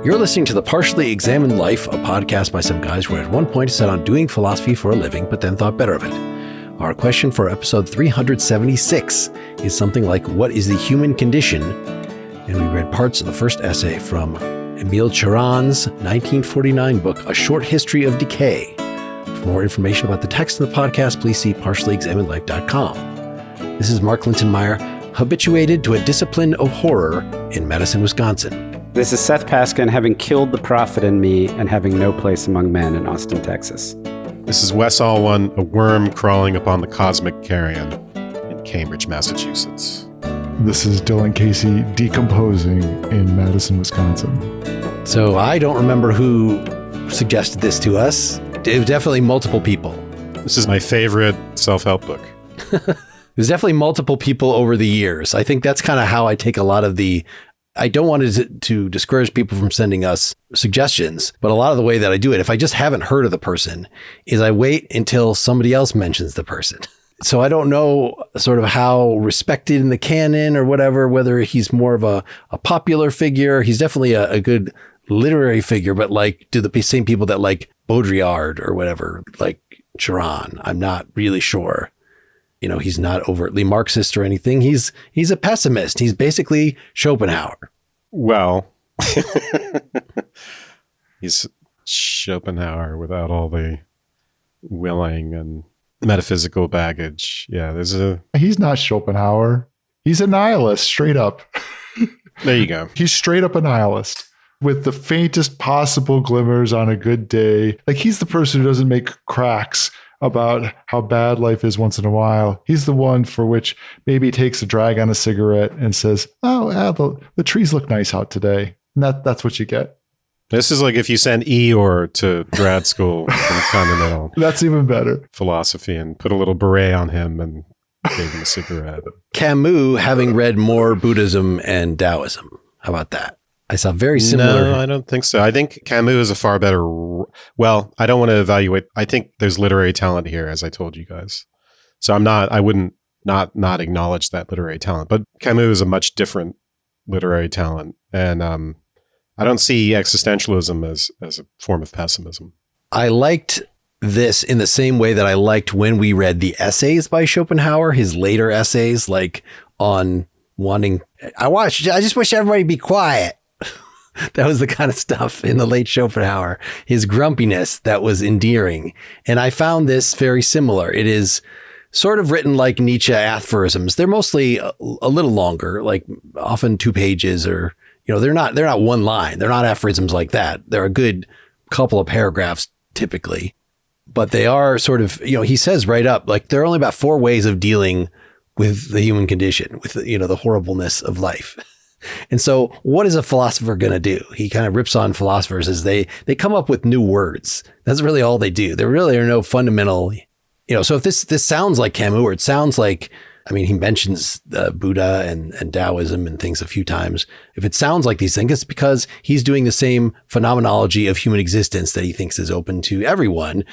You're listening to The Partially Examined Life, a podcast by some guys who at one point set on doing philosophy for a living, but then thought better of it. Our question for episode 376 is something like, what is the human condition? And we read parts of the first essay from Emil Cioran's 1949 book, A Short History of Decay. For more information about the text of the podcast, please see partiallyexaminedlife.com. This is Mark Lintonmeyer, habituated to a discipline of horror in Madison, Wisconsin. This is Seth Paskin, having killed the prophet in me and having no place among men in Austin, Texas. This is Wes Alwan, a worm crawling upon the cosmic carrion in Cambridge, Massachusetts. This is Dylan Casey, decomposing in Madison, Wisconsin. So I don't remember who suggested this to us. It was definitely multiple people. This is my favorite self-help book. There's definitely multiple people over the years. I think that's kind of how I take a lot of the... I don't want to discourage people from sending us suggestions, but a lot of the way that I do it, if I just haven't heard of the person, is I wait until somebody else mentions the person. So I don't know sort of how respected in the canon or whatever, whether he's more of a popular figure. He's definitely a good literary figure, but like, do the same people that like Baudrillard or whatever, like Cioran, I'm not really sure. You know, he's not overtly Marxist or anything. He's a pessimist. He's basically Schopenhauer. Well, he's Schopenhauer without all the willing and metaphysical baggage. Yeah, He's not Schopenhauer. He's a nihilist, straight up. There you go. He's straight up a nihilist with the faintest possible glimmers on a good day. Like, he's the person who doesn't make cracks about how bad life is once in a while. He's the one for which maybe he takes a drag on a cigarette and says, oh, yeah, the trees look nice out today. And that's what you get. This is like if you send Eeyore to grad school from Continental. That's even better. Philosophy and put a little beret on him and gave him a cigarette. Camus, having read more Buddhism and Daoism. How about that? I saw very similar. No, I don't think so. I think Camus is a far better... Well, I don't want to evaluate. I think there's literary talent here, as I told you guys. So I wouldn't not acknowledge that literary talent. But Camus is a much different literary talent. And I don't see existentialism as a form of pessimism. I liked this in the same way that I liked when we read the essays by Schopenhauer, his later essays, like on wanting... I just wish everybody be quiet. That was the kind of stuff in the late Schopenhauer, his grumpiness that was endearing. And I found this very similar. It is sort of written like Nietzsche aphorisms. They're mostly a little longer, like often 2 pages, or, you know, they're not one line. They're not aphorisms like that. They're a good couple of paragraphs typically, but they are sort of, you know, he says right up, like there are only about 4 ways of dealing with the human condition, with, you know, the horribleness of life. And so what is a philosopher going to do? He kind of rips on philosophers as they come up with new words. That's really all they do. There really are no fundamental, you know, so if this sounds like Camus, or it sounds like, I mean, he mentions Buddha and Daoism and things a few times. If it sounds like these things, it's because he's doing the same phenomenology of human existence that he thinks is open to everyone.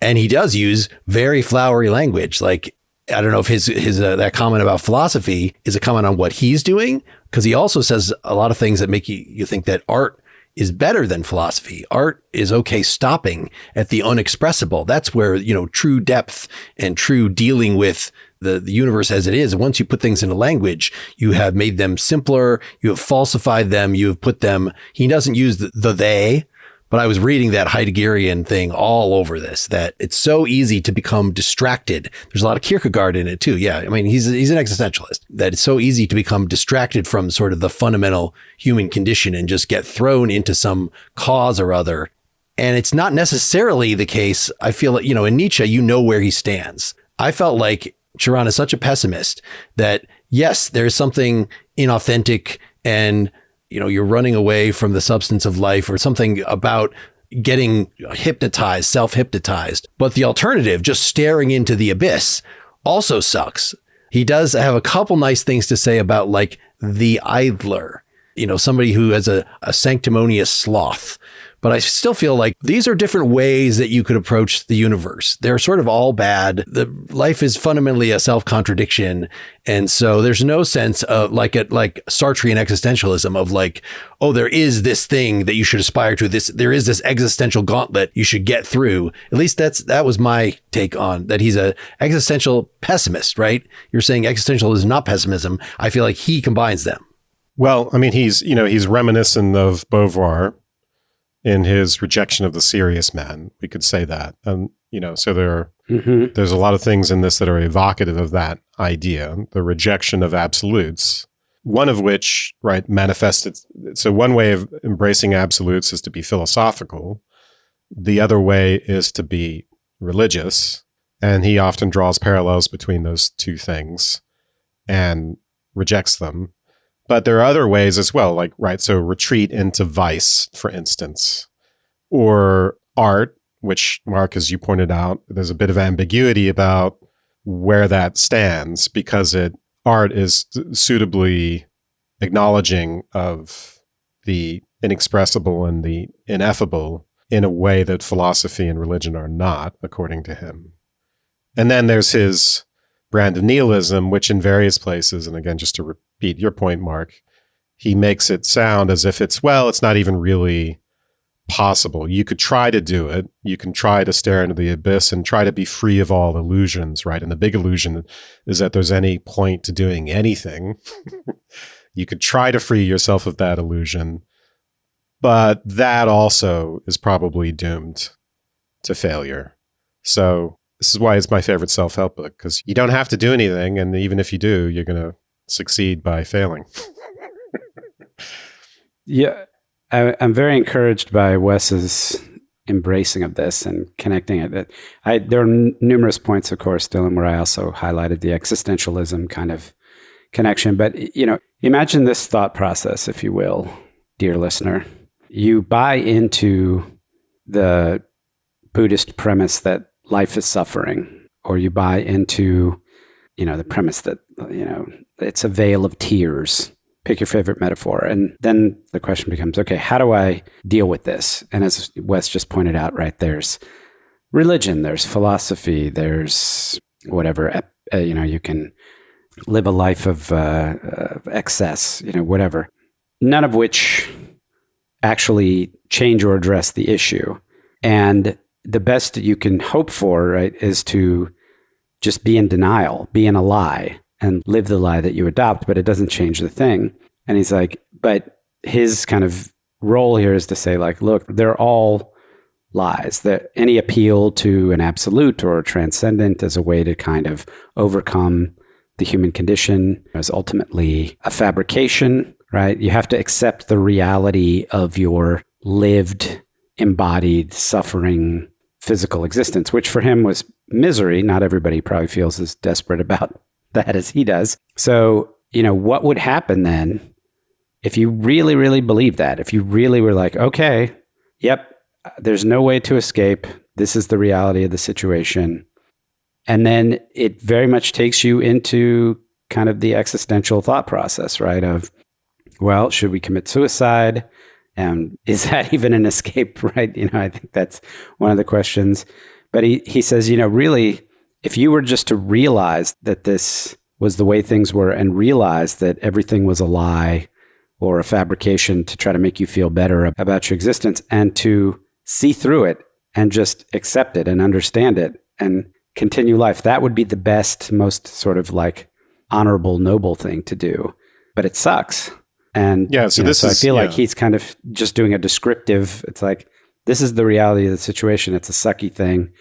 And he does use very flowery language. Like, I don't know if his that comment about philosophy is a comment on what he's doing, because he also says a lot of things that make you think that art is better than philosophy. Art is okay stopping at the unexpressible. That's where, you know, true depth and true dealing with the universe as it is. And once you put things into language, you have made them simpler, you have falsified them, you have put them, he doesn't use the they, but I was reading that Heideggerian thing all over this, that it's so easy to become distracted. There's a lot of Kierkegaard in it too. Yeah. I mean, he's an existentialist, that it's so easy to become distracted from sort of the fundamental human condition and just get thrown into some cause or other. And it's not necessarily the case. I feel like, you know, in Nietzsche, you know where he stands. I felt like Cioran is such a pessimist that, yes, there's something inauthentic and, you know, you're running away from the substance of life, or something about getting hypnotized, self-hypnotized. But the alternative, just staring into the abyss, also sucks. He does have a couple nice things to say about, like, the idler, you know, somebody who has a sanctimonious sloth. But I still feel like these are different ways that you could approach the universe. They're sort of all bad. The life is fundamentally a self-contradiction. And so there's no sense of like Sartrean existentialism of like, oh, there is this thing that you should aspire to. There is this existential gauntlet you should get through. At least that was my take on that. He's a existential pessimist, right? You're saying existential is not pessimism. I feel like he combines them. Well, I mean, he's reminiscent of Beauvoir in his rejection of the serious man. We could say that. So there's a lot of things in this that are evocative of that idea, the rejection of absolutes, one of which, right, manifested. So one way of embracing absolutes is to be philosophical. The other way is to be religious. And he often draws parallels between those two things and rejects them. But there are other ways as well, like, right, so retreat into vice, for instance, or art, which, Mark, as you pointed out, there's a bit of ambiguity about where that stands because art is suitably acknowledging of the inexpressible and the ineffable in a way that philosophy and religion are not, according to him. And then there's his brand of nihilism, which in various places, and again, just to repeat your point, Mark, he makes it sound as if it's not even really possible. You could try to do it. You can try to stare into the abyss and try to be free of all illusions, right? And the big illusion is that there's any point to doing anything. You could try to free yourself of that illusion, but that also is probably doomed to failure. So this is why it's my favorite self-help book, because you don't have to do anything. And even if you do, you're going to succeed by failing. Yeah, I'm very encouraged by Wes's embracing of this and connecting it. There are numerous points, of course, Dylan, where I also highlighted the existentialism kind of connection. But, imagine this thought process, if you will, dear listener. You buy into the Buddhist premise that life is suffering, or you buy into, the premise that, it's a vale of tears. Pick your favorite metaphor. And then the question becomes, okay, how do I deal with this? And as Wes just pointed out, right, there's religion, there's philosophy, there's whatever, you can live a life of excess, whatever. None of which actually change or address the issue. And the best you can hope for, right, is to just be in denial, be in a lie, and live the lie that you adopt, but it doesn't change the thing. And he's like, but his kind of role here is to say, like, look, they're all lies. That any appeal to an absolute or a transcendent as a way to kind of overcome the human condition is ultimately a fabrication, right? You have to accept the reality of your lived, embodied, suffering, physical existence, which for him was misery. Not everybody probably feels as desperate about that as he does. So, what would happen then if you really, really believe that? If you really were like, okay, yep, there's no way to escape. This is the reality of the situation. And then it very much takes you into kind of the existential thought process, right? Of, well, should we commit suicide? And is that even an escape, right? I think that's one of the questions. But he says, really, if you were just to realize that this was the way things were and realize that everything was a lie or a fabrication to try to make you feel better about your existence, and to see through it and just accept it and understand it and continue life, that would be the best, most sort of like honorable, noble thing to do. But it sucks. And yeah, so I feel like he's kind of just doing a descriptive, it's like, this is the reality of the situation. It's a sucky thing.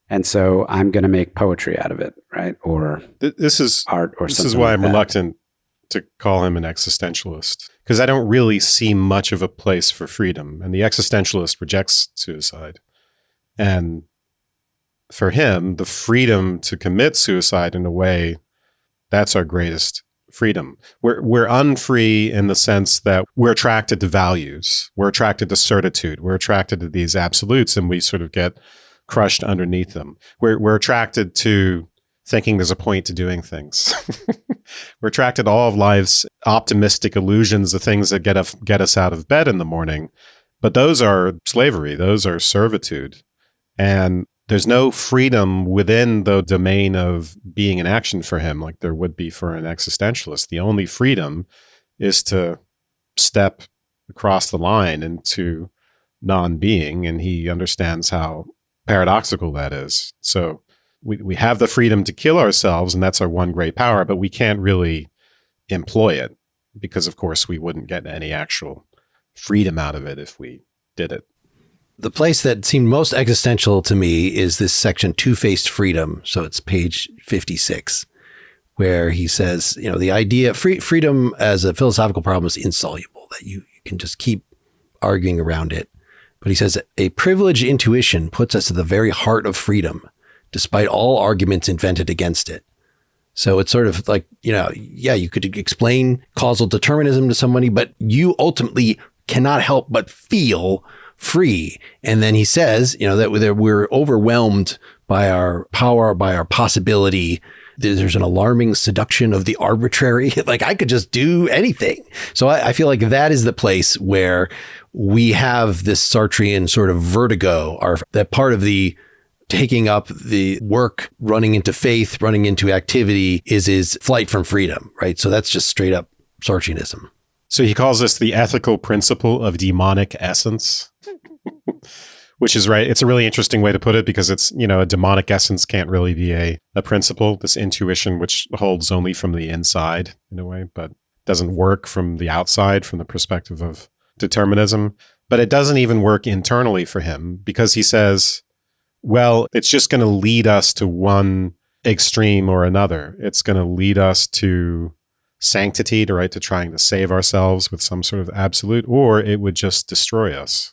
And so I'm going to make poetry out of it, right? Or this is art or something. This is why like I'm that. reluctant to call him an existentialist, because I don't really see much of a place for freedom. And the existentialist rejects suicide. And for him, the freedom to commit suicide in a way, that's our greatest freedom. We're unfree in the sense that we're attracted to values. We're attracted to certitude. We're attracted to these absolutes, and we sort of get crushed underneath them. We're attracted to thinking there's a point to doing things. We're attracted to all of life's optimistic illusions, the things that get us out of bed in the morning. But those are slavery. Those are servitude. And there's no freedom within the domain of being an action for him like there would be for an existentialist. The only freedom is to step across the line into non-being, and he understands how paradoxical that is. So we have the freedom to kill ourselves, and that's our one great power, but we can't really employ it because, of course, we wouldn't get any actual freedom out of it if we did it. The place that seemed most existential to me is this section, Two-Faced Freedom. So it's page 56, where he says, the idea freedom as a philosophical problem is insoluble, that you can just keep arguing around it. But he says, a privileged intuition puts us at the very heart of freedom, despite all arguments invented against it. So it's sort of like, you could explain causal determinism to somebody, but you ultimately cannot help but feel free. And then he says, that we're overwhelmed by our power, by our possibility. There's an alarming seduction of the arbitrary. Like I could just do anything. So I feel like that is the place where we have this Sartrean sort of vertigo, or that part of the taking up the work, running into faith, running into activity is flight from freedom, right? So that's just straight up Sartreanism. So he calls this the ethical principle of demonic essence, which is right. It's a really interesting way to put it because it's, a demonic essence can't really be a principle, this intuition, which holds only from the inside in a way, but doesn't work from the outside, from the perspective of determinism. But it doesn't even work internally for him because he says, well, it's just going to lead us to one extreme or another. It's going to lead us to sanctity, to trying to save ourselves with some sort of absolute, or it would just destroy us.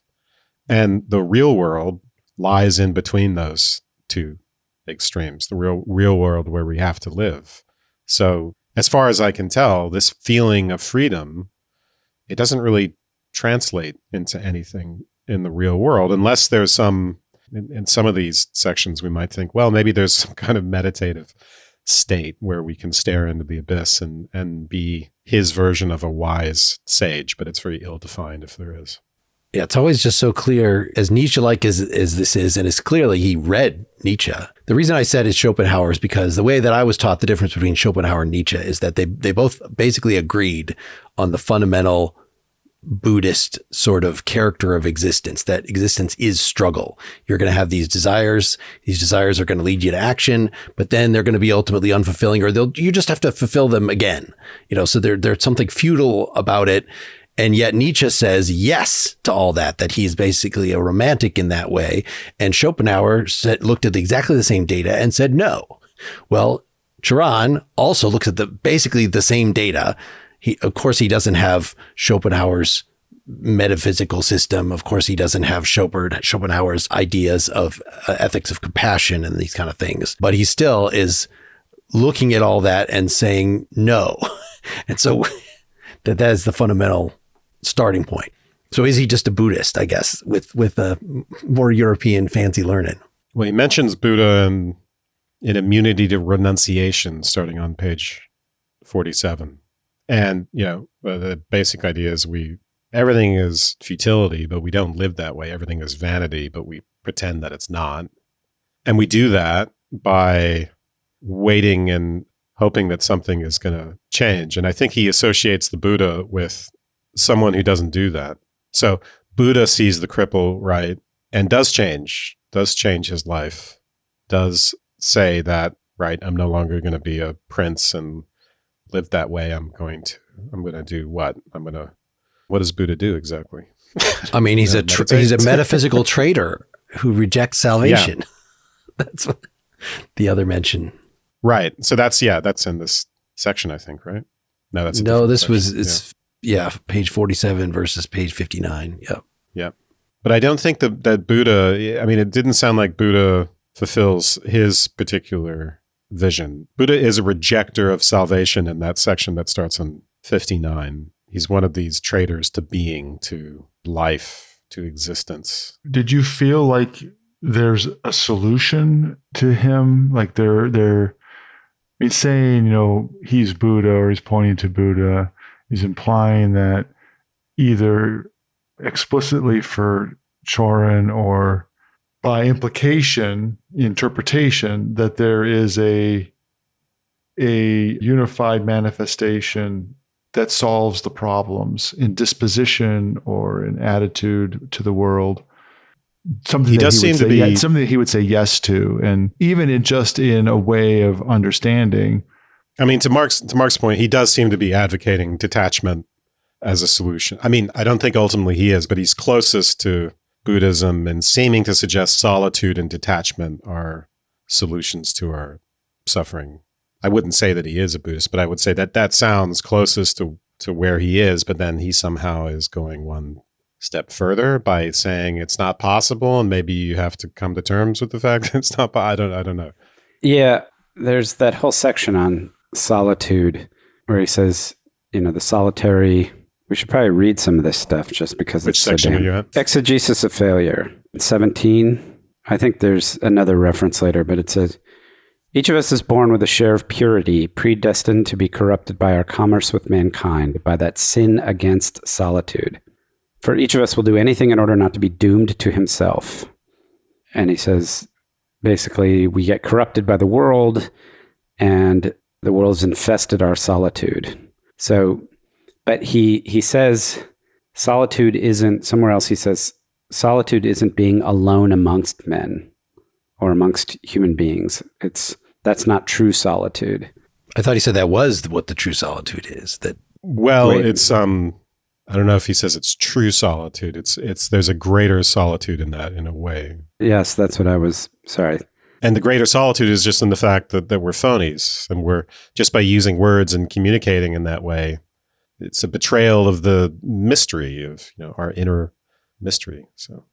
And the real world lies in between those two extremes, the real world where we have to live. So as far as I can tell, this feeling of freedom, it doesn't really translate into anything in the real world, unless there's some, in some of these sections, we might think, well, maybe there's some kind of meditative state where we can stare into the abyss and be his version of a wise sage, but it's very ill-defined if there is. Yeah, it's always just so clear, as Nietzsche-like as this is, and it's clearly he read Nietzsche. The reason I said it's Schopenhauer is because the way that I was taught the difference between Schopenhauer and Nietzsche is that they both basically agreed on the fundamental Buddhist sort of character of existence, that existence is struggle. You're going to have these desires. These desires are going to lead you to action, but then they're going to be ultimately unfulfilling, or you just have to fulfill them again. So there's something futile about it. And yet Nietzsche says yes to all that he's basically a romantic in that way. And Schopenhauer looked at exactly the same data and said no. Well, Cioran also looks at basically the same data. Of course, he doesn't have Schopenhauer's metaphysical system. Of course, he doesn't have Schopenhauer's ideas of ethics of compassion and these kind of things. But he still is looking at all that and saying no. And so that is the fundamental starting point. So is he just a Buddhist, I guess, with a more European fancy learning? Well, he mentions Buddha in Immunity to Renunciation, starting on page 47. And, the basic idea is everything is futility, but we don't live that way. Everything is vanity, but we pretend that it's not. And we do that by waiting and hoping that something is going to change. And I think he associates the Buddha with someone who doesn't do that. So Buddha sees the cripple, right, and does change his life, does say that, right, I'm no longer going to be a prince and live that way. I'm going to do what? What does Buddha do exactly? I mean, he's a metaphysical traitor who rejects salvation. Yeah. That's what the other mention. Right. So that's in this section, I think, right? No, page 47 versus page 59. Yep. Yeah. But I don't think that Buddha, I mean, it didn't sound like Buddha fulfills his particular vision. Buddha is a rejecter of salvation in that section that starts on 59. He's one of these traitors to being, to life, to existence. Did you feel like there's a solution to him? Like he's saying, he's Buddha, or he's pointing to Buddha. He's implying that either explicitly for Cioran or by implication, interpretation, that there is a unified manifestation that solves the problems in disposition or in attitude to the world. Something something that he would say yes to, and even in a way of understanding. I mean, to Mark's point, he does seem to be advocating detachment as a solution. I mean, I don't think ultimately he is, but he's closest to Buddhism and seeming to suggest solitude and detachment are solutions to our suffering. I wouldn't say that he is a Buddhist, but I would say that sounds closest to where he is, but then he somehow is going one step further by saying it's not possible, and maybe you have to come to terms with the fact that it's not. I don't know. Yeah, there's that whole section on solitude where he says, the solitary. We should probably read some of this stuff just because Which it's section so damn. are you at? Exegesis of failure, 17. I think there's another reference later, but it says, each of us is born with a share of purity, predestined to be corrupted by our commerce with mankind, by that sin against solitude. For each of us will do anything in order not to be doomed to himself. And he says, basically, we get corrupted by the world, and the world's infested our solitude. So, but he says solitude isn't, somewhere else he says, solitude isn't being alone amongst men or amongst human beings. That's not true solitude. I thought he said that was what the true solitude is. It's I don't know if he says it's true solitude. It's there's a greater solitude in that, in a way. Yes, that's what I was, sorry. And the greater solitude is just in the fact that we're phonies, and we're just by using words and communicating in that way, it's a betrayal of the mystery of our inner mystery. So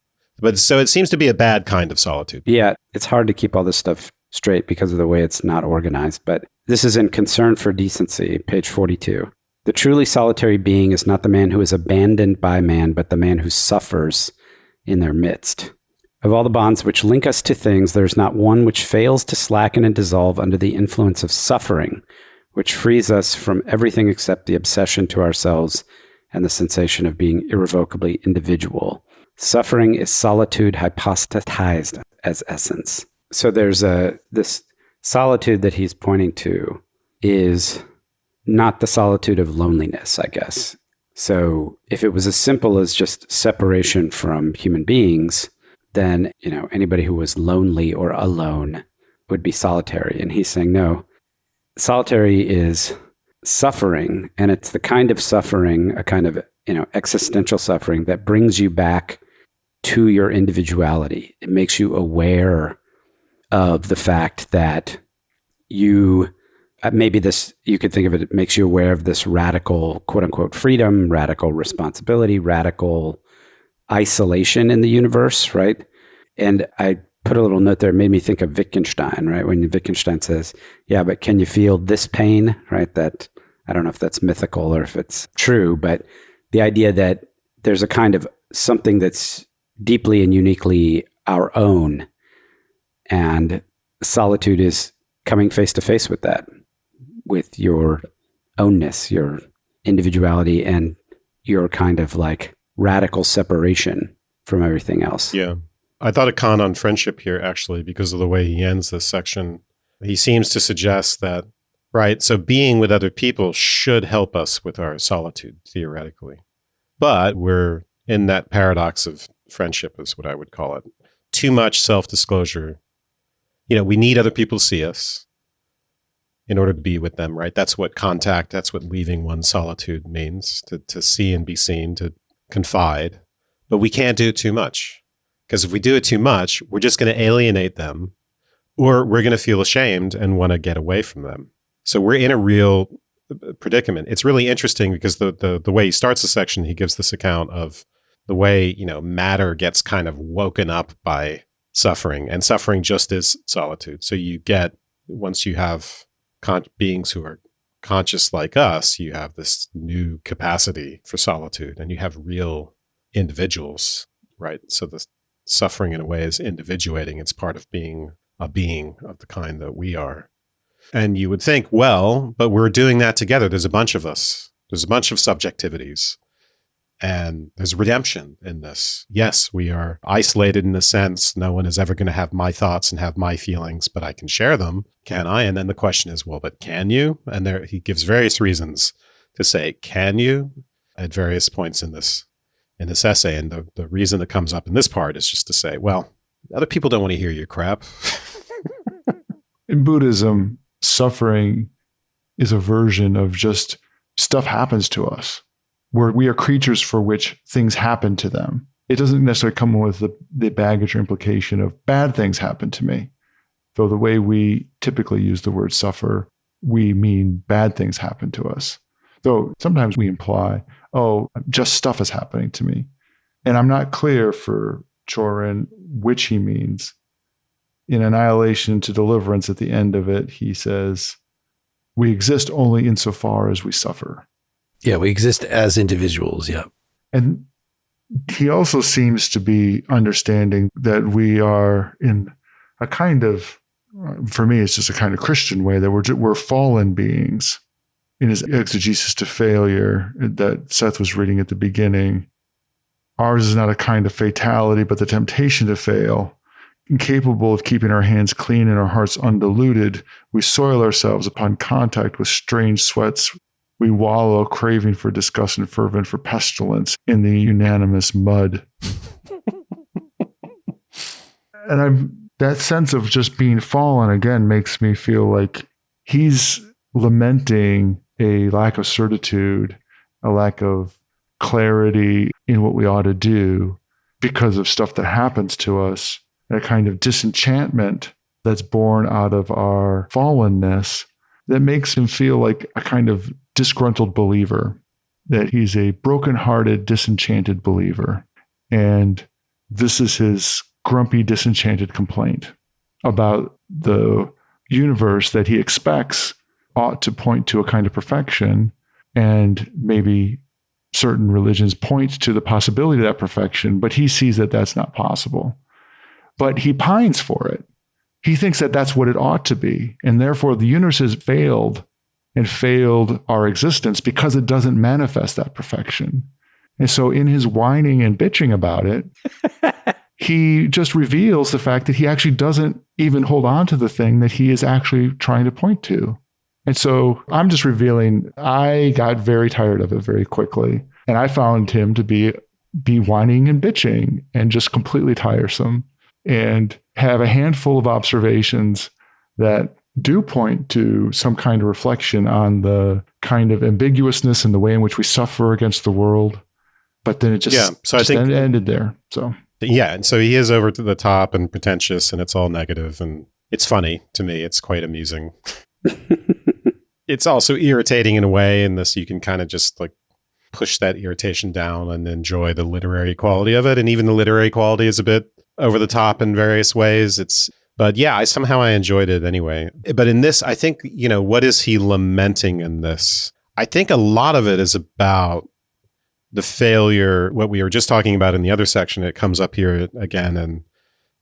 it seems to be a bad kind of solitude. Yeah, it's hard to keep all this stuff straight because of the way it's not organized. But this is in Concern for Decency, page 42. The truly solitary being is not the man who is abandoned by man, but the man who suffers in their midst. Of all the bonds which link us to things, there is not one which fails to slacken and dissolve under the influence of suffering, which frees us from everything except the obsession to ourselves and the sensation of being irrevocably individual. Suffering is solitude hypostatized as essence. So there's this solitude that he's pointing to is not the solitude of loneliness, I guess. So if it was as simple as just separation from human beings, then, anybody who was lonely or alone would be solitary. And he's saying, no, solitary is suffering, and it's the kind of suffering, a kind of, existential suffering that brings you back to your individuality. It makes you aware of the fact that you could think of it makes you aware of this radical, quote unquote, freedom, radical responsibility, radical isolation in the universe, right? And I put a little note there, it made me think of Wittgenstein, right? When Wittgenstein says, yeah, but can you feel this pain, right? That, I don't know if that's mythical or if it's true, but the idea that there's a kind of something that's deeply and uniquely our own, and solitude is coming face to face with that, with your ownness, your individuality, and your kind of like radical separation from everything else. Yeah. I thought of Kant on friendship here, actually, because of the way he ends this section. He seems to suggest that, right, so being with other people should help us with our solitude, theoretically. But we're in that paradox of friendship, is what I would call it. Too much self-disclosure. We need other people to see us in order to be with them, right? That's what contact, that's what leaving one's solitude means, to see and be seen, to confide. But we can't do it too much. Because if we do it too much, we're just going to alienate them, or we're going to feel ashamed and want to get away from them. So we're in a real predicament. It's really interesting because the way he starts the section, he gives this account of the way, matter gets kind of woken up by suffering, and suffering just is solitude. So you get, once you have beings who are conscious like us, you have this new capacity for solitude, and you have real individuals, right? So the suffering in a way is individuating. It's part of being a being of the kind that we are. And you would think, well, but we're doing that together. There's a bunch of us. There's a bunch of subjectivities. And there's redemption in this. Yes, we are isolated in a sense. No one is ever going to have my thoughts and have my feelings, but I can share them. Can I? And then the question is, well, but can you? And there he gives various reasons to say, can you? At various points in this essay. And the reason that comes up in this part is just to say, well, other people don't want to hear your crap. In Buddhism, suffering is a version of just stuff happens to us, where we are creatures for which things happen to them. It doesn't necessarily come with the baggage or implication of bad things happen to me. Though the way we typically use the word suffer, we mean bad things happen to us. Though sometimes we imply, oh, just stuff is happening to me. And I'm not clear for Cioran which he means. In Annihilation to Deliverance, at the end of it, he says, we exist only insofar as we suffer. Yeah, we exist as individuals, yeah. And he also seems to be understanding that we are in a kind of, for me, it's just a kind of Christian way, that we're fallen beings. In his exegesis to failure that Seth was reading at the beginning, ours is not a kind of fatality, but the temptation to fail. Incapable of keeping our hands clean and our hearts undiluted, we soil ourselves upon contact with strange sweats. We wallow, craving for disgust and fervent for pestilence in the unanimous mud. And that sense of just being fallen, again, makes me feel like he's lamenting a lack of certitude, a lack of clarity in what we ought to do because of stuff that happens to us, a kind of disenchantment that's born out of our fallenness that makes him feel like a kind of disgruntled believer, that he's a broken-hearted, disenchanted believer. And this is his grumpy, disenchanted complaint about the universe that he expects ought to point to a kind of perfection, and maybe certain religions point to the possibility of that perfection, but he sees that that's not possible. But he pines for it. He thinks that that's what it ought to be, and therefore the universe has failed and failed our existence because it doesn't manifest that perfection. And so in his whining and bitching about it, he just reveals the fact that he actually doesn't even hold on to the thing that he is actually trying to point to. And so I'm just revealing, I got very tired of it very quickly. And I found him to be whining and bitching and just completely tiresome, and have a handful of observations that do point to some kind of reflection on the kind of ambiguousness in the way in which we suffer against the world. But then it I think ended there. So yeah, and so he is over to the top and pretentious, and it's all negative, and it's funny to me. It's quite amusing. It's also irritating in a way, in this you can kind of just like push that irritation down and enjoy the literary quality of it. And even the literary quality is a bit over the top in various ways. But yeah, I enjoyed it anyway. But in this, I think, what is he lamenting in this? I think a lot of it is about the failure, what we were just talking about in the other section. It comes up here again in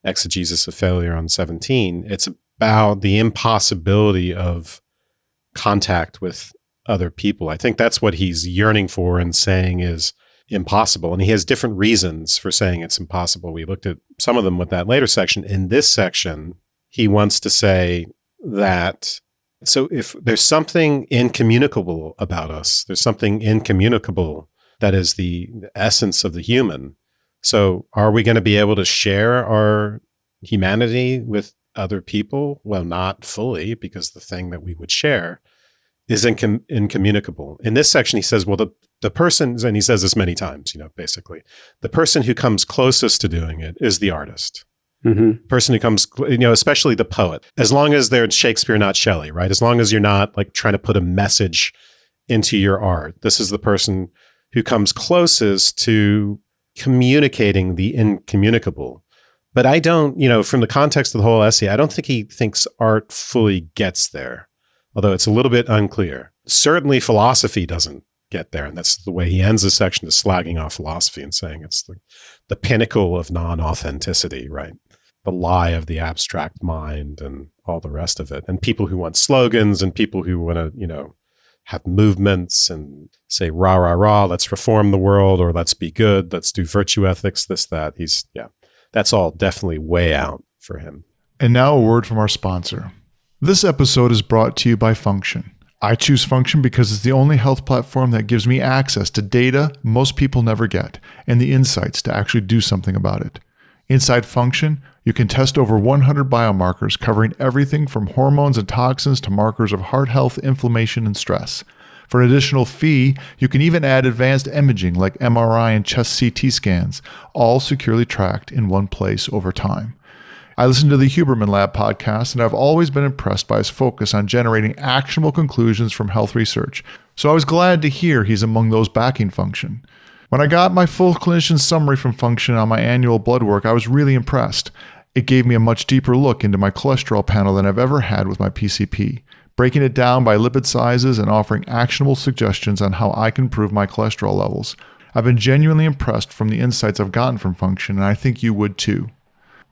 Exegesis of Failure on 17. It's about the impossibility of contact with other people. I think that's what he's yearning for and saying is impossible. And he has different reasons for saying it's impossible. We looked at some of them with that later section. In this section, he wants to say that, so if there's something incommunicable about us, there's something incommunicable that is the essence of the human. So are we going to be able to share our humanity with other people? Well, not fully, because the thing that we would share is incommunicable. In this section, he says, well, the person, and he says this many times, basically, the person who comes closest to doing it is the artist. Mm-hmm. Person who comes, especially the poet, as long as they're Shakespeare, not Shelley, right? As long as you're not like trying to put a message into your art, this is the person who comes closest to communicating the incommunicable. But I don't, from the context of the whole essay, I don't think he thinks art fully gets there, although it's a little bit unclear. Certainly philosophy doesn't get there. And that's the way he ends this section, is slagging off philosophy and saying it's the pinnacle of non-authenticity, right? The lie of the abstract mind and all the rest of it. And people who want slogans and people who want to, have movements and say, rah, rah, rah, let's reform the world, or let's be good, let's do virtue ethics, this, that. That's all definitely way out for him. And now a word from our sponsor. This episode is brought to you by Function. I choose Function because it's the only health platform that gives me access to data most people never get and the insights to actually do something about it. Inside Function, you can test over 100 biomarkers covering everything from hormones and toxins to markers of heart health, inflammation, and stress. For an additional fee, you can even add advanced imaging like MRI and chest CT scans, all securely tracked in one place over time. I listen to the Huberman Lab podcast, and I've always been impressed by his focus on generating actionable conclusions from health research, so I was glad to hear he's among those backing Function. When I got my full clinician summary from Function on my annual blood work, I was really impressed. It gave me a much deeper look into my cholesterol panel than I've ever had with my PCP, breaking it down by lipid sizes and offering actionable suggestions on how I can improve my cholesterol levels. I've been genuinely impressed from the insights I've gotten from Function, and I think you would too.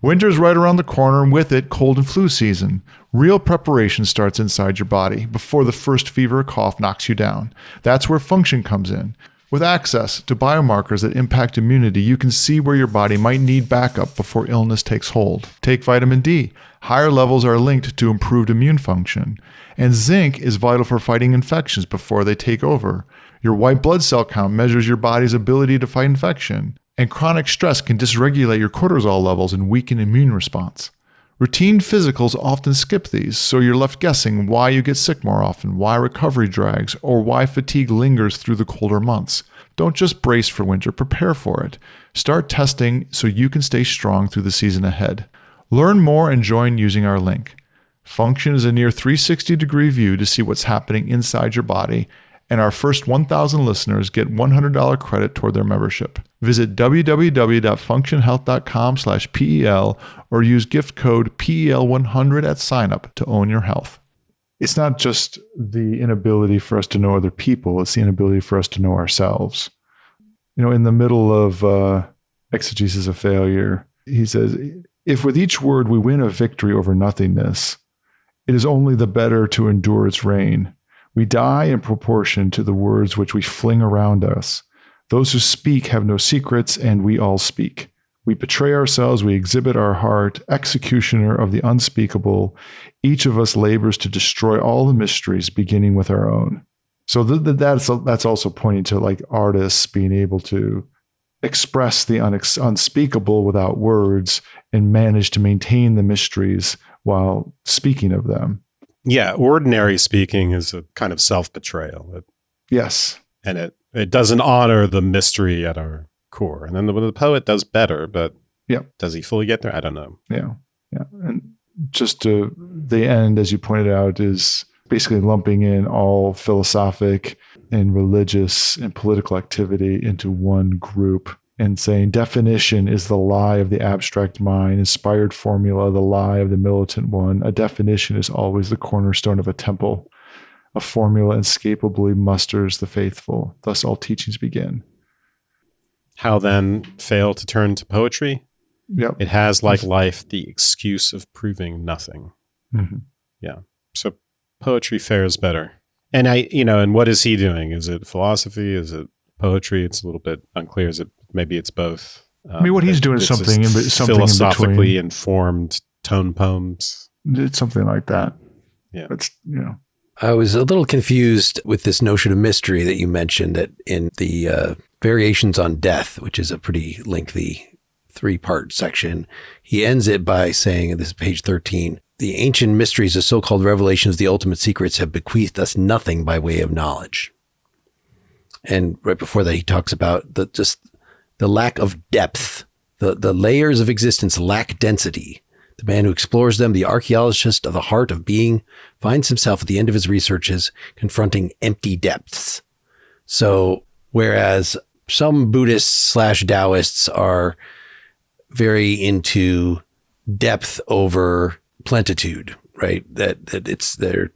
Winter's right around the corner, and with it, cold and flu season. Real preparation starts inside your body before the first fever or cough knocks you down. That's where Function comes in. With access to biomarkers that impact immunity, you can see where your body might need backup before illness takes hold. Take vitamin D. Higher levels are linked to improved immune function. And zinc is vital for fighting infections before they take over. Your white blood cell count measures your body's ability to fight infection. And chronic stress can dysregulate your cortisol levels and weaken immune response. Routine physicals often skip these, so you're left guessing why you get sick more often, why recovery drags, or why fatigue lingers through the colder months. Don't just brace for winter, prepare for it. Start testing so you can stay strong through the season ahead. Learn more and join using our link. Function is a near 360-degree view to see what's happening inside your body, and our first 1,000 listeners get $100 credit toward their membership. Visit www.functionhealth.com/PEL or use gift code PEL100 at signup to own your health. It's not just the inability for us to know other people, it's the inability for us to know ourselves. In the middle of Exegesis of Failure, he says, if with each word we win a victory over nothingness, it is only the better to endure its reign. We die in proportion to the words which we fling around us. Those who speak have no secrets, and we all speak. We betray ourselves, we exhibit our heart, executioner of the unspeakable. Each of us labors to destroy all the mysteries, beginning with our own. So that's also pointing to like artists being able to express the unspeakable without words and manage to maintain the mysteries while speaking of them. Yeah, ordinary speaking is a kind of self-betrayal. Yes. And it doesn't honor the mystery at our core. And then the poet does better, but does he fully get there? I don't know. Yeah. And just to the end, as you pointed out, is basically lumping in all philosophic and religious and political activity into one group and saying definition is the lie of the abstract mind, inspired formula, the lie of the militant one. A definition is always the cornerstone of a temple. A formula inescapably musters the faithful. Thus all teachings begin. How then fail to turn to poetry? Yep. It has, like life, the excuse of proving nothing. Mm-hmm. Yeah. So poetry fares better. And and what is he doing? Is it philosophy? Is it poetry? It's a little bit unclear. Maybe it's both. What he's doing is something philosophically in informed tone poems. It's something like that. Yeah. It's, I was a little confused with this notion of mystery that you mentioned that in the Variations on Death, which is a pretty lengthy 3-part section. He ends it by saying, and this is page 13, the ancient mysteries of so-called revelations, the ultimate secrets, have bequeathed us nothing by way of knowledge. And right before that, he talks about the lack of depth. The layers of existence lack density. The man who explores them, the archaeologist of the heart of being, finds himself at the end of his researches confronting empty depths. So whereas some Buddhists / Daoists are very into depth over plentitude, right? That it's their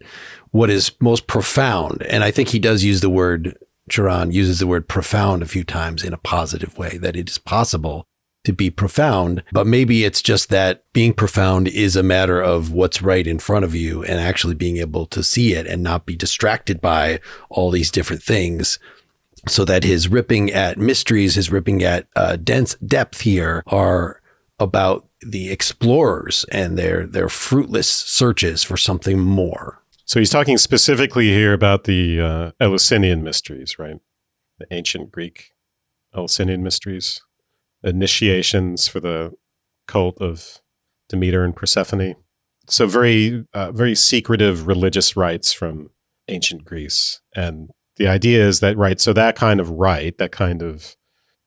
what is most profound. And I think he does use the word, Cioran uses the word profound a few times in a positive way, that it is possible to be profound, but maybe it's just that being profound is a matter of what's right in front of you and actually being able to see it and not be distracted by all these different things. So that his ripping at mysteries, his ripping at dense depth here are about the explorers and their fruitless searches for something more. So he's talking specifically here about the Eleusinian mysteries, right? The ancient Greek Eleusinian mysteries. Initiations for the cult of Demeter and Persephone. So very, very secretive religious rites from ancient Greece. And the idea is that, right, so that kind of rite, that kind of,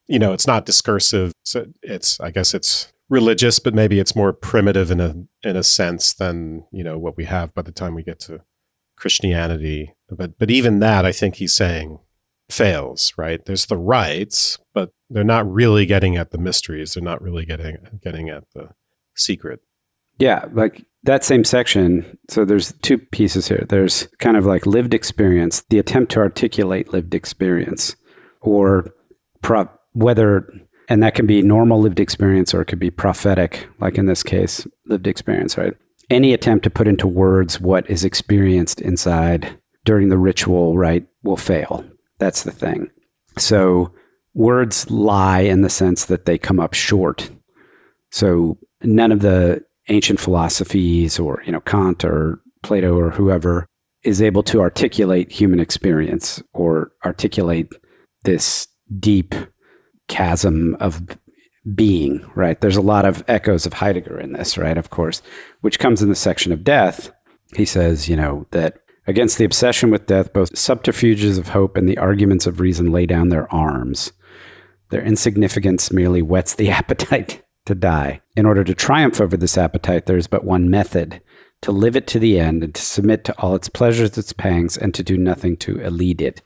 it's not discursive. So I guess it's religious, but maybe it's more primitive in a sense than, what we have by the time we get to Christianity. But even that, I think he's saying, fails, right? There's the rites, but they're not really getting at the mysteries. They're not really getting at the secret. Yeah, like that same section. So there's two pieces here. There's kind of like lived experience, the attempt to articulate lived experience, or whether, and that can be normal lived experience or it could be prophetic, like in this case, lived experience, right? Any attempt to put into words what is experienced inside during the ritual, right, will fail. That's the thing. So words lie in the sense that they come up short. So none of the ancient philosophies or, Kant or Plato or whoever is able to articulate human experience or articulate this deep chasm of being, right? There's a lot of echoes of Heidegger in this, right? Of course, which comes in the section of death. He says, that against the obsession with death, both subterfuges of hope and the arguments of reason lay down their arms. Their insignificance merely whets the appetite to die. In order to triumph over this appetite, there is but one method: to live it to the end and to submit to all its pleasures, its pangs, and to do nothing to elude it.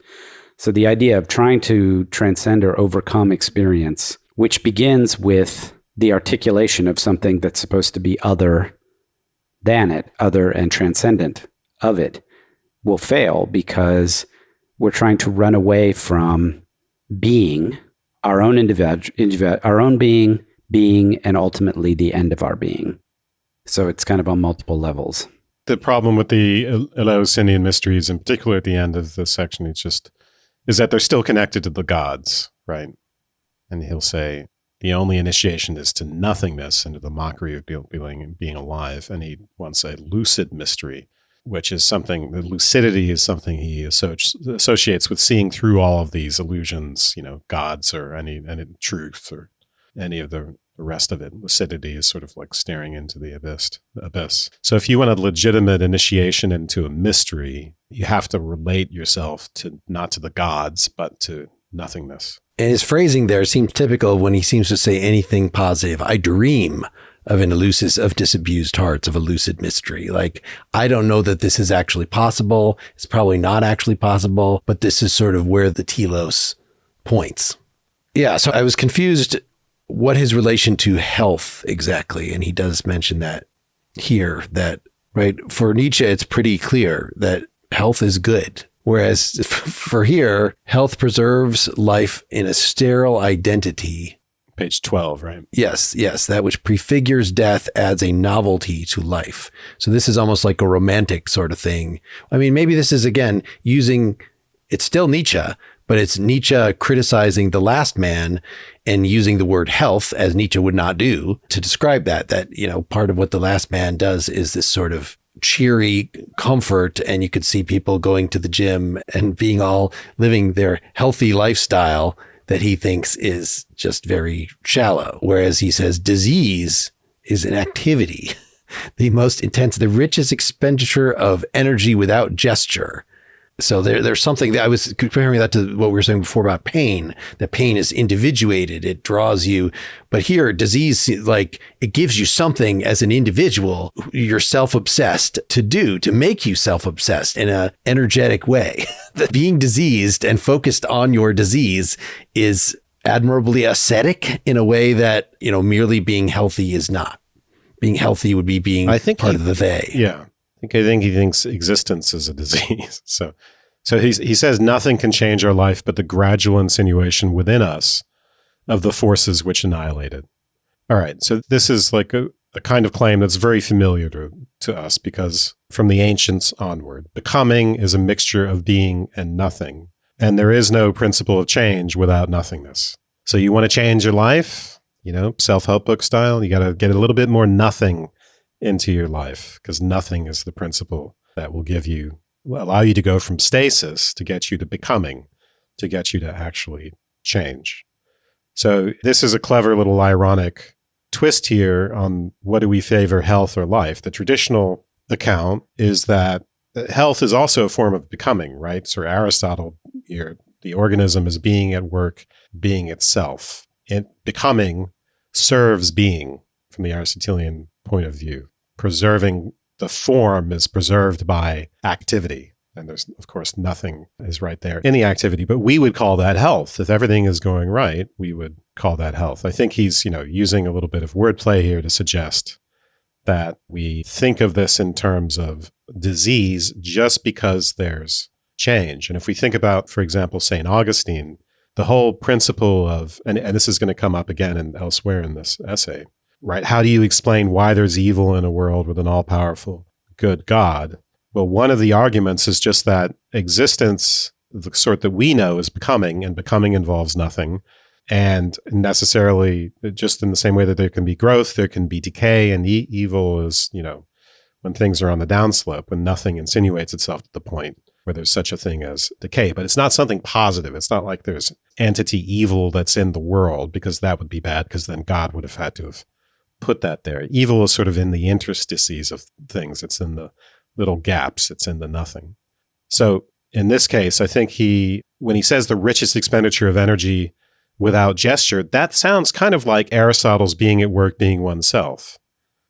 So the idea of trying to transcend or overcome experience, which begins with the articulation of something that's supposed to be other than it, other and transcendent of it, will fail because we're trying to run away from being, our own our own being, and ultimately the end of our being. So it's kind of on multiple levels. The problem with the Eleusinian mysteries, in particular at the end of the section, is that they're still connected to the gods, right? And he'll say the only initiation is to nothingness and to the mockery of being alive. And he wants a lucid mystery, which is something, the lucidity is something he associates with seeing through all of these illusions, gods or any truth or any of the rest of it. Lucidity is sort of like staring into the abyss. So if you want a legitimate initiation into a mystery, you have to relate yourself to not to the gods, but to nothingness. And his phrasing there seems typical when he seems to say anything positive. I dream of an elusive, of disabused hearts, of a lucid mystery. Like, I don't know that this is actually possible. It's probably not actually possible, but this is sort of where the telos points. Yeah, so I was confused what his relation to health exactly. And he does mention that here, that, right, for Nietzsche, it's pretty clear that health is good. Whereas for here, health preserves life in a sterile identity. Page 12, right? Yes. That which prefigures death adds a novelty to life. So this is almost like a romantic sort of thing. I mean, maybe this is, again, it's still Nietzsche, but it's Nietzsche criticizing the last man and using the word health, as Nietzsche would not do, to describe that, part of what the last man does is this sort of cheery comfort, and you could see people going to the gym and living their healthy lifestyle that he thinks is just very shallow. Whereas he says disease is an activity, the most intense, the richest expenditure of energy without gesture. So there's something that I was comparing that to what we were saying before about pain, that pain is individuated. It draws you. But here, disease, like, it gives you something as an individual, you're self-obsessed to make you self-obsessed in an energetic way. That being diseased and focused on your disease is admirably ascetic in a way that, merely being healthy is not. Being healthy would be being part of the they. Yeah. I think he thinks existence is a disease. So he says nothing can change our life but the gradual insinuation within us of the forces which annihilate it. All right. So this is like a kind of claim that's very familiar to us, because from the ancients onward, becoming is a mixture of being and nothing. And there is no principle of change without nothingness. So you want to change your life, self-help book style, you got to get a little bit more nothing into your life, because nothing is the principle that will allow you to go from stasis to get you to becoming, to get you to actually change. So this is a clever little ironic twist here on what do we favor, health or life. The traditional account is that health is also a form of becoming, right? So Aristotle here, the organism is being at work, being itself. Becoming serves being from the Aristotelian point of view. Preserving the form is preserved by activity. And there's, of course, nothing is right there in the activity, but we would call that health. If everything is going right, we would call that health. I think he's, using a little bit of wordplay here to suggest that we think of this in terms of disease just because there's change. And if we think about, for example, St. Augustine, the whole principle of, and this is going to come up again and elsewhere in this essay, right? How do you explain why there's evil in a world with an all-powerful good God? Well, one of the arguments is just that existence, the sort that we know, is becoming, and becoming involves nothing. And necessarily, just in the same way that there can be growth, there can be decay, and evil is, when things are on the downslope, when nothing insinuates itself to the point where there's such a thing as decay. But it's not something positive. It's not like there's entity evil that's in the world, because that would be bad, because then God would have had to have put that there. Evil is sort of in the interstices of things. It's in the little gaps. It's in the nothing. So in this case, I think when he says the richest expenditure of energy without gesture, that sounds kind of like Aristotle's being at work, being oneself.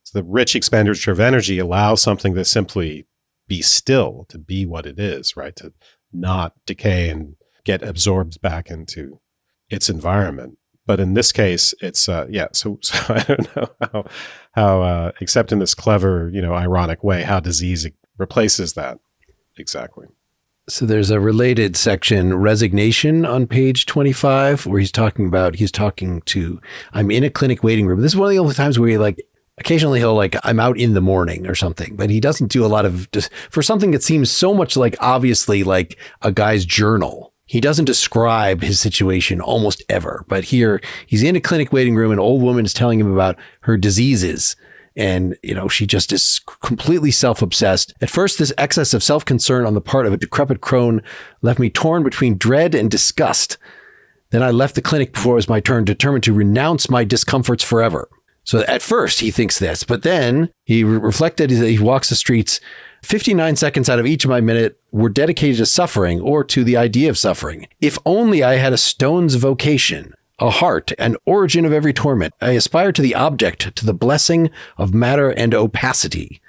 So the rich expenditure of energy allows something to simply be still, to be what it is, right? To not decay and get absorbed back into its environment. But in this case, it's, so I don't know how except in this clever, ironic way, how disease replaces that exactly. So there's a related section, resignation, on page 25, where he's talking to, I'm in a clinic waiting room. This is one of the only times where occasionally he'll I'm out in the morning or something, but he doesn't do a lot of, just for something that seems so much obviously like a guy's journal. He doesn't describe his situation almost ever, but here he's in a clinic waiting room. An old woman is telling him about her diseases. And, she just is completely self-obsessed. At first, this excess of self-concern on the part of a decrepit crone left me torn between dread and disgust. Then I left the clinic before it was my turn, determined to renounce my discomforts forever. So at first he thinks this, but then he reflected as he walks the streets. 59 seconds out of each of my minute were dedicated to suffering, or to the idea of suffering. If only I had a stone's vocation, a heart, an origin of every torment. I aspire to the object, to the blessing of matter and opacity.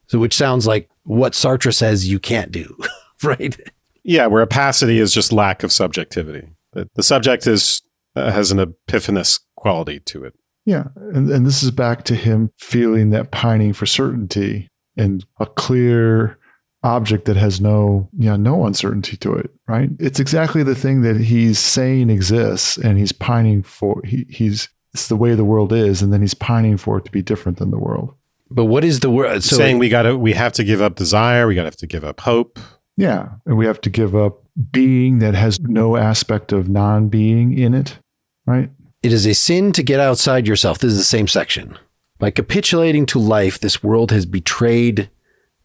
So, which sounds like what Sartre says you can't do, right? Yeah, where opacity is just lack of subjectivity. The subject has an epiphanous quality to it. Yeah, and this is back to him feeling that pining for certainty and a clear object that has no uncertainty to it, right? It's exactly the thing that he's saying exists, and he's pining for. It's the way the world is, and then he's pining for it to be different than the world. But what is the world? So saying we have to give up desire, we have to give up hope. Yeah, and we have to give up being that has no aspect of non-being in it, right? It is a sin to get outside yourself. This is the same section. By capitulating to life, this world has betrayed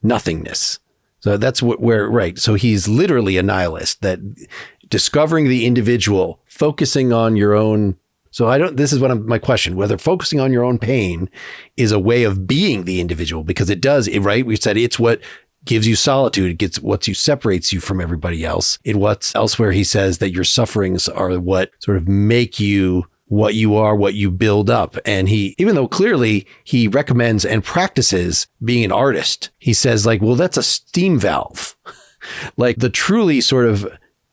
nothingness. So that's right. So he's literally a nihilist, that discovering the individual, focusing on your own. So this is my question, whether focusing on your own pain is a way of being the individual, because it does, right? We said it's what gives you solitude. It separates you from everybody else. What's elsewhere, he says that your sufferings are what sort of make you what you are, what you build up. And even though clearly he recommends and practices being an artist, he says well, that's a steam valve. The truly sort of,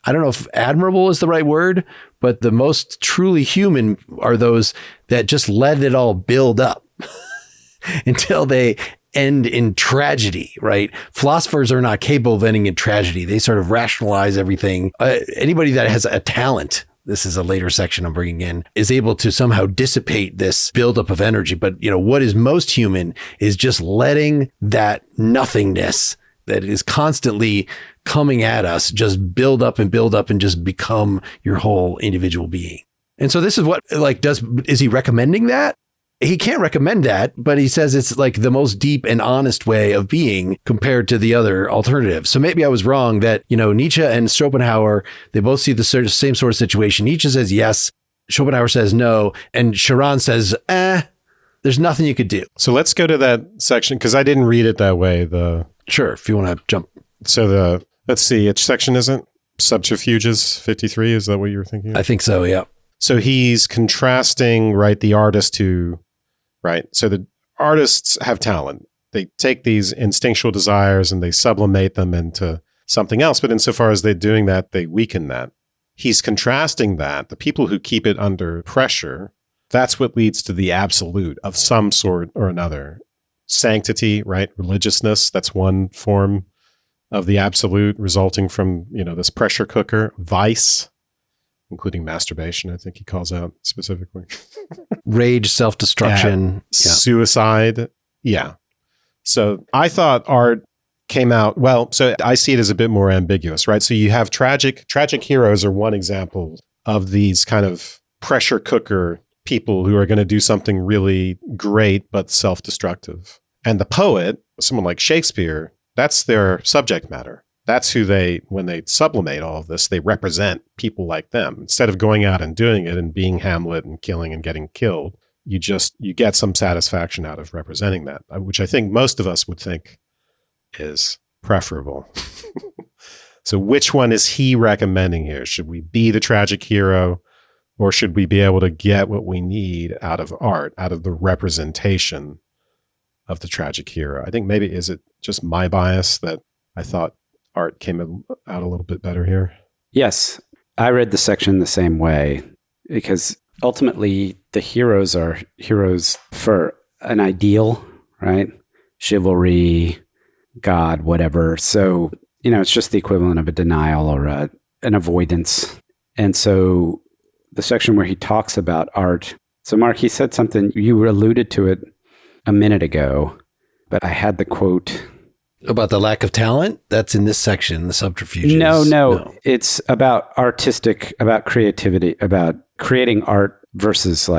I don't know if admirable is the right word, but the most truly human are those that just let it all build up until they end in tragedy, right? Philosophers are not capable of ending in tragedy. They sort of rationalize everything. Anybody that has a talent this is a later section I'm bringing in, is able to somehow dissipate this buildup of energy. But, what is most human is just letting that nothingness that is constantly coming at us just build up and just become your whole individual being. And so this is what, is he recommending that? He can't recommend that, but he says it's like the most deep and honest way of being compared to the other alternatives. So maybe I was wrong that, Nietzsche and Schopenhauer, they both see the same sort of situation. Nietzsche says yes, Schopenhauer says no, and Cioran says, there's nothing you could do. So let's go to that section, because I didn't read it that way. Sure, if you want to jump. So let's see, which section is it? Subterfuges 53, is that what you were thinking of? I think so, yeah. So he's contrasting, right, the artist who, right? So the artists have talent. They take these instinctual desires and they sublimate them into something else. But insofar as they're doing that, they weaken that. He's contrasting that. The people who keep it under pressure, that's what leads to the absolute of some sort or another. Sanctity, right? Religiousness, that's one form of the absolute resulting from, this pressure cooker. Vice, including masturbation, I think he calls out specifically. Rage, self-destruction. Yeah. Suicide. Yeah. So I thought art came out, so I see it as a bit more ambiguous, right? So you have tragic heroes are one example of these kind of pressure cooker people who are going to do something really great, but self-destructive. And the poet, someone like Shakespeare, that's their subject matter. That's who when they sublimate all of this, they represent people like them. Instead of going out and doing it and being Hamlet and killing and getting killed, you get some satisfaction out of representing that, which I think most of us would think is preferable. So which one is he recommending here? Should we be the tragic hero, or should we be able to get what we need out of art, out of the representation of the tragic hero? I think maybe, is it just my bias that I thought art came out a little bit better here? Yes, I read the section the same way, because ultimately the heroes are heroes for an ideal, right? Chivalry, God, whatever. So, it's just the equivalent of a denial or an avoidance. And so the section where he talks about art. So Mark, he said something, you alluded to it a minute ago, but I had the quote. About the lack of talent? That's in this section, the subterfuges. No. It's about about creativity, about creating art versus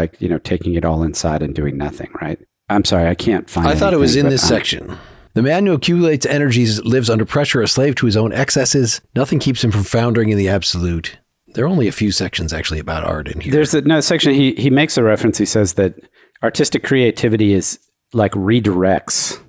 taking it all inside and doing nothing, right? I'm sorry, I can't find it. I thought it was in this section. The man who accumulates energies lives under pressure, a slave to his own excesses. Nothing keeps him from foundering in the absolute. There are only a few sections actually about art in here. There's a section, he makes a reference. He says that artistic creativity is redirects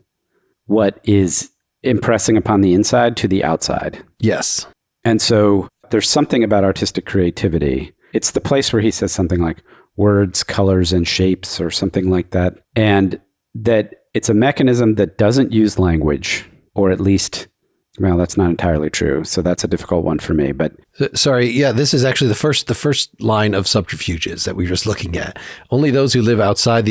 what is impressing upon the inside to the outside. Yes. And so there's something about artistic creativity. It's the place where he says something like words, colors, and shapes or something like that. And that it's a mechanism that doesn't use language, or at least, well, that's not entirely true. So that's a difficult one for me. But sorry, yeah, this is actually the first line of subterfuges that we were just looking at. Only those who live outside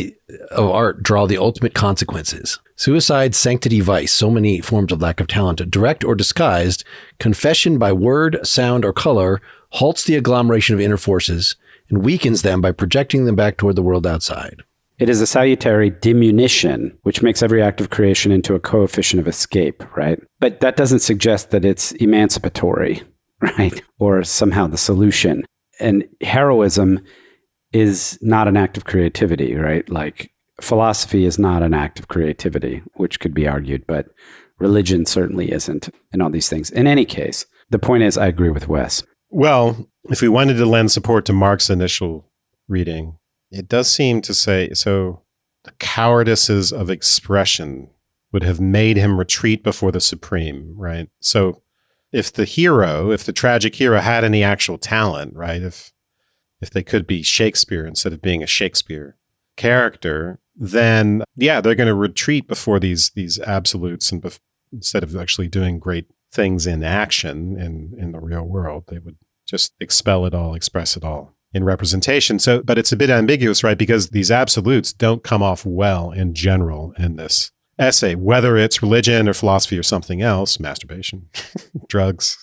of art draw the ultimate consequences. Suicide, sanctity, vice, so many forms of lack of talent, direct or disguised, confession by word, sound, or color halts the agglomeration of inner forces and weakens them by projecting them back toward the world outside. It is a salutary diminution, which makes every act of creation into a coefficient of escape, right? But that doesn't suggest that it's emancipatory, right? Or somehow the solution. And heroism is not an act of creativity, right? Like philosophy is not an act of creativity, which could be argued, but religion certainly isn't, and all these things. In any case, the point is, I agree with Wes. Well, if we wanted to lend support to Mark's initial reading, it does seem to say, so the cowardices of expression would have made him retreat before the supreme, right? So if the tragic hero had any actual talent, right? If they could be Shakespeare instead of being a Shakespeare character, then yeah, they're going to retreat before these absolutes, and instead of actually doing great things in action in the real world, they would just expel it all, express it all in representation. So, but it's a bit ambiguous, right? Because these absolutes don't come off well in general in this essay, whether it's religion or philosophy or something else, masturbation, drugs.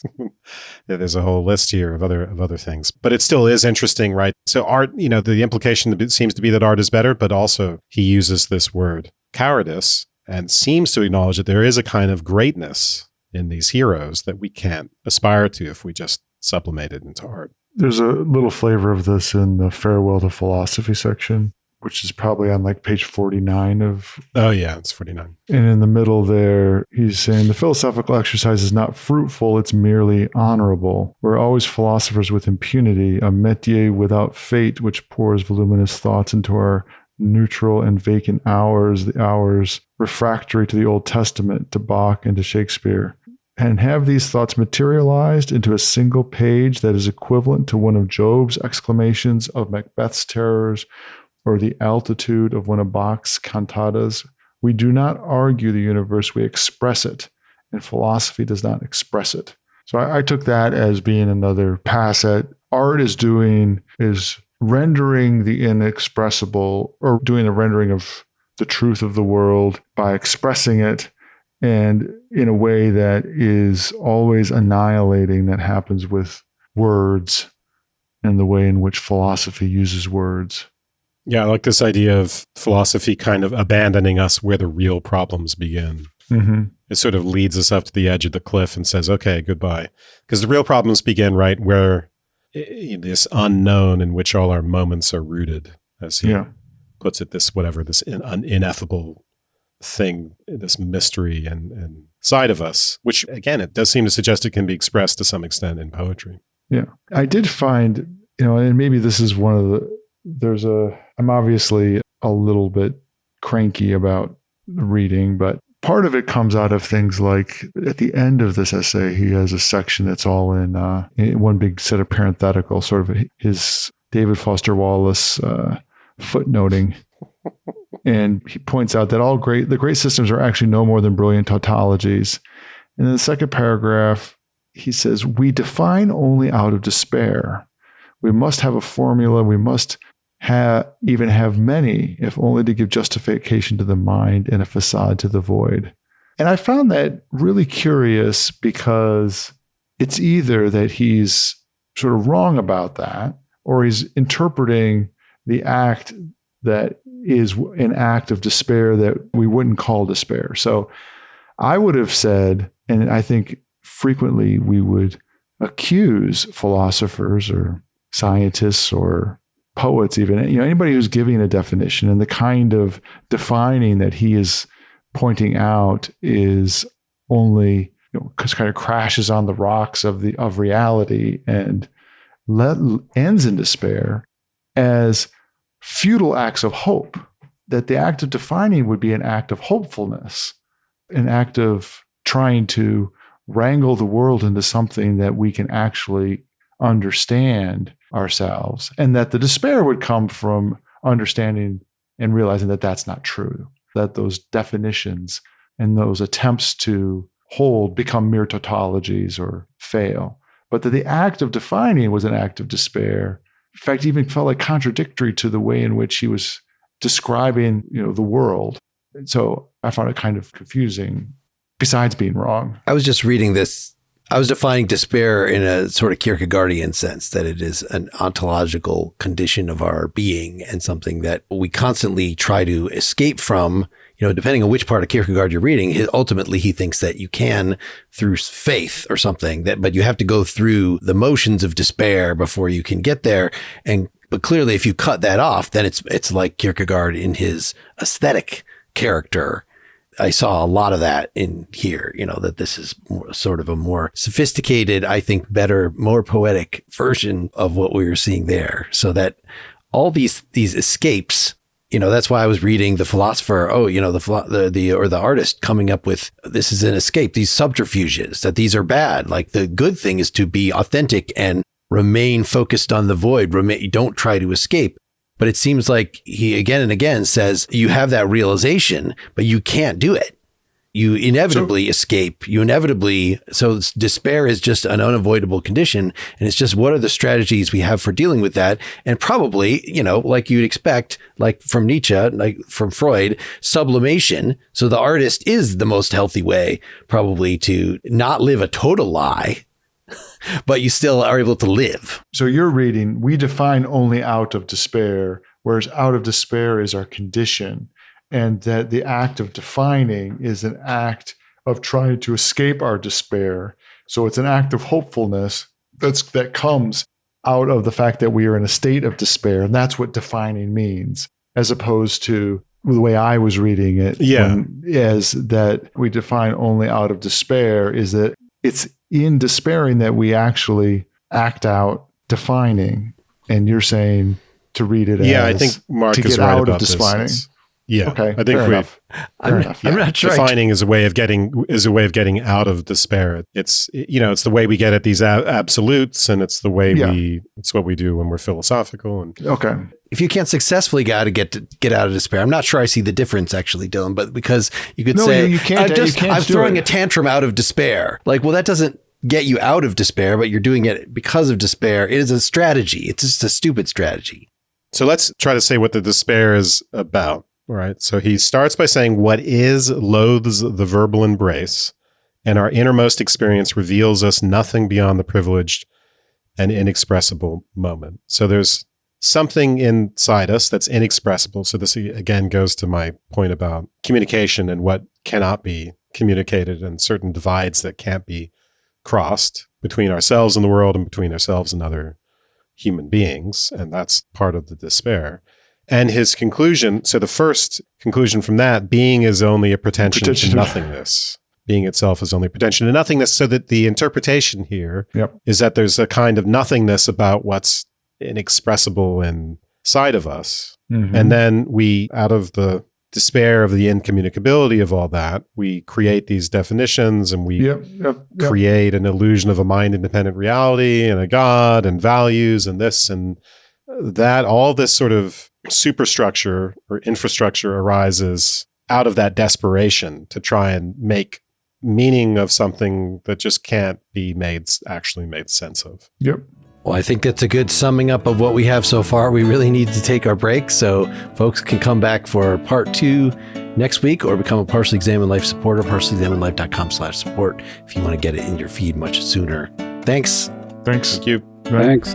There's a whole list here of other things, but it still is interesting, right? So art, the implication seems to be that art is better, but also he uses this word cowardice and seems to acknowledge that there is a kind of greatness in these heroes that we can't aspire to if we just sublimate it into art. There's a little flavor of this in the Farewell to Philosophy section, which is probably on like page 49 of... Oh, yeah, it's 49. And in the middle there, he's saying, the philosophical exercise is not fruitful, it's merely honorable. We're always philosophers with impunity, a métier without fate, which pours voluminous thoughts into our neutral and vacant hours, the hours refractory to the Old Testament, to Bach and to Shakespeare. And have these thoughts materialized into a single page that is equivalent to one of Job's exclamations, of Macbeth's terrors, or the altitude of one of Bach's cantatas. We do not argue the universe, we express it, and philosophy does not express it. So I took that as being another pass at art is rendering the inexpressible, or doing a rendering of the truth of the world by expressing it, and in a way that is always annihilating, that happens with words and the way in which philosophy uses words. Yeah, I like this idea of philosophy kind of abandoning us where the real problems begin. Mm-hmm. It sort of leads us up to the edge of the cliff and says, okay, goodbye. Because the real problems begin right where this unknown in which all our moments are rooted, as he puts it, this ineffable thing, this mystery and side of us, which again, it does seem to suggest it can be expressed to some extent in poetry. Yeah. I did find, and maybe this is one of the, I'm obviously a little bit cranky about reading, but part of it comes out of things like at the end of this essay, he has a section that's all in one big set of parenthetical, sort of his David Foster Wallace footnoting. And he points out that the great systems are actually no more than brilliant tautologies. And in the second paragraph, he says, we define only out of despair. We must have a formula. We must even have many, if only to give justification to the mind and a facade to the void. And I found that really curious, because it's either that he's sort of wrong about that, or he's interpreting the act that is an act of despair that we wouldn't call despair. So I would have said, and I think frequently we would accuse philosophers or scientists or poets, even, anybody who's giving a definition, and the kind of defining that he is pointing out is only, kind of crashes on the rocks of reality and ends in despair, as futile acts of hope. That the act of defining would be an act of hopefulness, an act of trying to wrangle the world into something that we can actually understand ourselves, and that the despair would come from understanding and realizing that that's not true, that those definitions and those attempts to hold become mere tautologies or fail, but that the act of defining was an act of despair. In fact, even felt like contradictory to the way in which he was describing, the world. And so I found it kind of confusing, besides being wrong. I was just reading this. I was defining despair in a sort of Kierkegaardian sense, that it is an ontological condition of our being and something that we constantly try to escape from, depending on which part of Kierkegaard you're reading. Ultimately, he thinks that you can through faith or something, but you have to go through the motions of despair before you can get there. But clearly, if you cut that off, then it's like Kierkegaard in his aesthetic character. I saw a lot of that in here, that this is sort of a more sophisticated, I think better, more poetic version of what we were seeing there. So that all these escapes, that's why I was reading the philosopher, the artist coming up with, this is an escape, these subterfuges, that these are bad. Like the good thing is to be authentic and remain focused on the void. Don't try to escape. But it seems like he again and again says you have that realization, but you can't do it. you inevitably escape. So despair is just an unavoidable condition. And it's just, what are the strategies we have for dealing with that? And probably, like you'd expect, like from Nietzsche, like from Freud, sublimation. So the artist is the most healthy way probably to not live a total lie, but you still are able to live. So you're reading, we define only out of despair, whereas out of despair is our condition. And that the act of defining is an act of trying to escape our despair. So it's an act of hopefulness that comes out of the fact that we are in a state of despair. And that's what defining means, as opposed to the way I was reading it, is that we define only out of despair, is that it's in despairing that we actually act out defining. And you're saying to read it as I think Mark to is get right out about of defining. this. Yeah, Okay. I think I'm not sure. Defining is a way of getting out of despair. It's it's the way we get at these absolutes, and it's the way it's what we do when we're philosophical. And Okay. If you can't successfully get out of despair, I'm not sure I see the difference actually, Dylan. But because you could say you can't, I'm throwing a tantrum out of despair. Like, well, that doesn't get you out of despair, but you're doing it because of despair. It is a strategy. It's just a stupid strategy. So let's try to say what the despair is about. All right. So he starts by saying, what is loathes the verbal embrace, and our innermost experience reveals us nothing beyond the privileged and inexpressible moment. So there's something inside us that's inexpressible. So this again goes to my point about communication and what cannot be communicated, and certain divides that can't be crossed between ourselves and the world and between ourselves and other human beings. And that's part of the despair. And his conclusion, so the first conclusion from that, being is only a pretension to nothingness. Being itself is only a pretension to nothingness, so that the interpretation here is that there's a kind of nothingness about what's inexpressible inside of us. Mm-hmm. And then we, out of the despair of the incommunicability of all that, we create these definitions, and we create an illusion of a mind-independent reality and a God and values and this and that. All this sort of superstructure or infrastructure arises out of that desperation to try and make meaning of something that just can't be actually made sense of. Yep. Well, I think that's a good summing up of what we have so far. We really need to take our break, so folks can come back for part 2 next week, or become a Partially Examined Life supporter, partiallyexaminedlife.com/support if you want to get it in your feed much sooner. Thanks. Thanks. Thank you. Thanks.